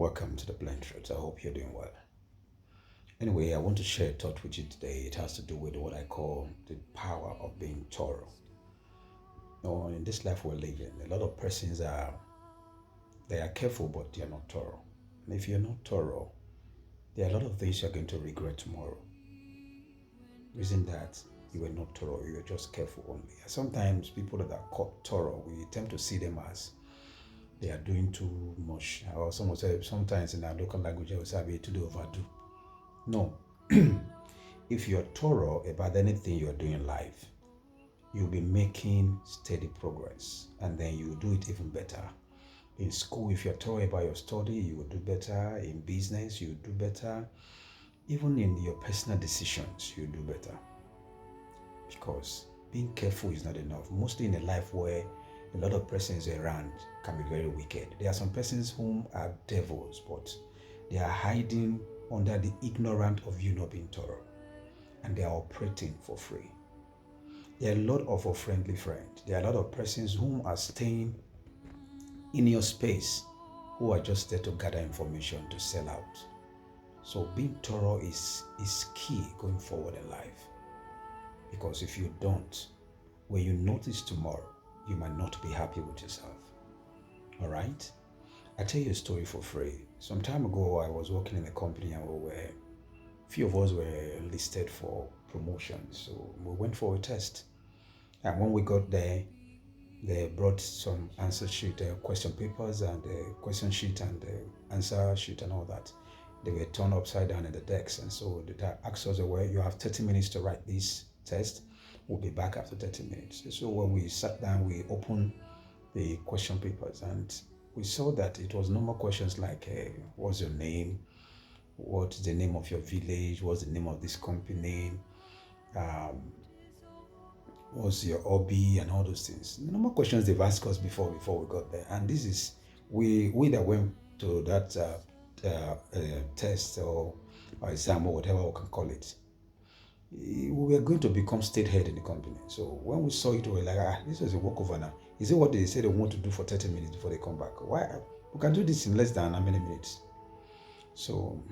welcome to the Blind Truth. I hope you're doing well. Anyway, I want to share a thought with you today. It has to do with what I call the power of being thorough. In this life we're living, a lot of persons are careful, but they are not thorough. And if you're not thorough, there are a lot of things you're going to regret tomorrow. Reason that you were not thorough, you were just careful only. Sometimes people that are caught thorough, we tend to see them as they are doing too much. Or someone say sometimes in our local language, they will say, to do overdo. No. If you're thorough about anything you're doing in life, you'll be making steady progress, and then you'll do it even better. In school, if you're thorough about your study, you will do better. In business, you will do better. Even in your personal decisions, you'll do better. Because being careful is not enough. Mostly in a life where a lot of persons around can be very wicked. There are some persons whom are devils, but they are hiding under the ignorance of you not being thorough, and they are operating for free. There are a lot of unfriendly friends. There are a lot of persons whom are staying in your space who are just there to gather information to sell out. So being thorough is key going forward in life. Because if you don't, when you notice tomorrow, you might not be happy with yourself. All right? I tell you a story for free. Some time ago, I was working in a company and few of us were enlisted for promotion. So we went for a test. And when we got there, they brought some answer sheet, question papers and question sheet and answer sheet and all that. They were turned upside down in the decks. And so they asked us, well, you have 30 minutes to write this test. We'll be back after 30 minutes. So when we sat down, we opened the question papers and we saw that it was normal questions like, what's your name? What's the name of your village? What's the name of this company? What's your hobby and all those things? Normal questions they've asked us before we got there. And this is, we that went to that test or exam or whatever we can call it, we were going to become state head in the company. So when we saw it, we were like, this is a walkover now. Is it what they said they want to do for 30 minutes before they come back? Why? We can do this in less than how many minutes? So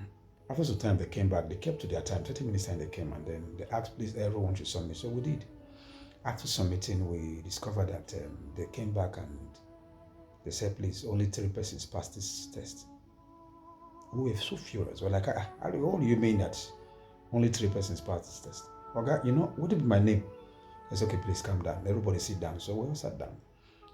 after some time they came back, they kept to their time, 30 minutes time they came, and then they asked, please, everyone should submit. So we did. After submitting, we discovered that they came back and they said, please, only 3 persons passed this test. We were so furious. We're like, what do you mean that only 3 persons passed this test? Okay, what would be my name? I said, okay, please calm down. Everybody sit down. So we all sat down.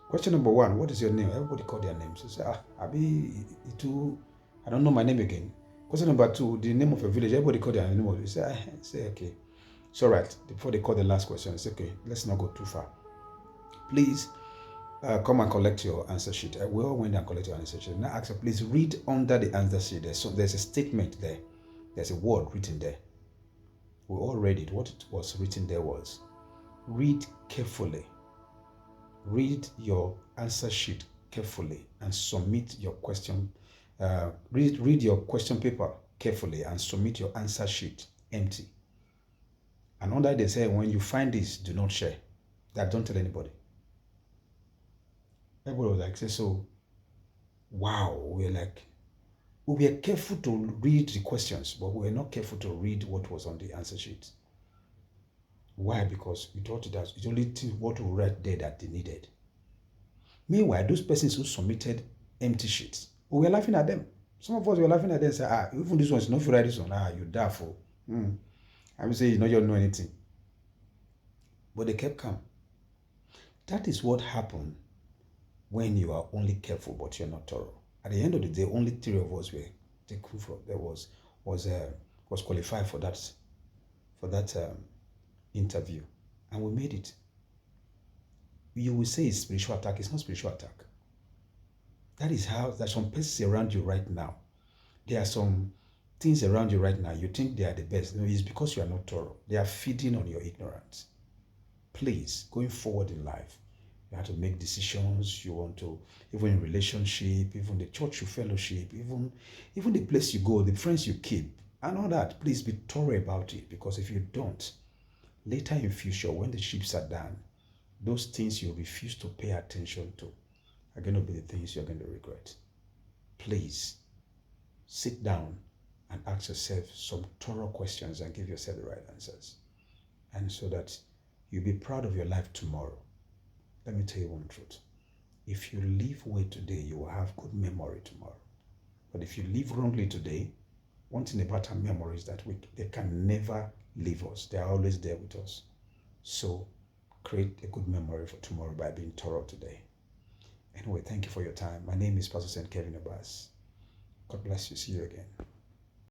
Question number 1, what is your name? Everybody called their names. So I said, I don't know my name again. Question number 2, the name of your village. Everybody called their name. We say, okay. It's all right. Before they call the last question, I say, okay, let's not go too far. Please come and collect your answer sheet. We all went and collected your answer sheet. Now ask her, please read under the answer sheet. There's a statement there. There's a word written there. We all read it. What it was written there was, read carefully. Read your answer sheet carefully and submit your question. Read your question paper carefully and submit your answer sheet empty. And under they say, when you find this, do not share. That don't tell anybody. Everybody was like, so, wow. We were careful to read the questions, but we were not careful to read what was on the answer sheet. Why? Because we thought that it only what we read there that they needed. Meanwhile, those persons who submitted empty sheets, we were laughing at them. Some of us were laughing at them and say, even this one's not for write this one. You daft. I would say, you don't know anything. But they kept calm. That is what happened when you are only careful, but you're not thorough. At the end of the day, only 3 of us were taken from. There was qualified for that interview, and we made it. You will say it's spiritual attack. It's not spiritual attack. That is how there's some persons around you right now. There are some things around you right now. You think they are the best. No, it's because you are not thorough. They are feeding on your ignorance. Please, going forward in life, you have to make decisions. You want to, even in relationship, even the church you fellowship, even the place you go, the friends you keep, and all that. Please be thorough about it, because if you don't, later in future, when the ships are down, those things you refuse to pay attention to are going to be the things you're going to regret. Please, sit down and ask yourself some thorough questions and give yourself the right answers. And so that you'll be proud of your life tomorrow. Let me tell you one truth. If you live well today, you will have good memory tomorrow. But if you live wrongly today, one thing about our memory is that they can never leave us. They are always there with us. So create a good memory for tomorrow by being thorough today. Anyway, thank you for your time. My name is Pastor St. Kevin Abbas. God bless you. See you again.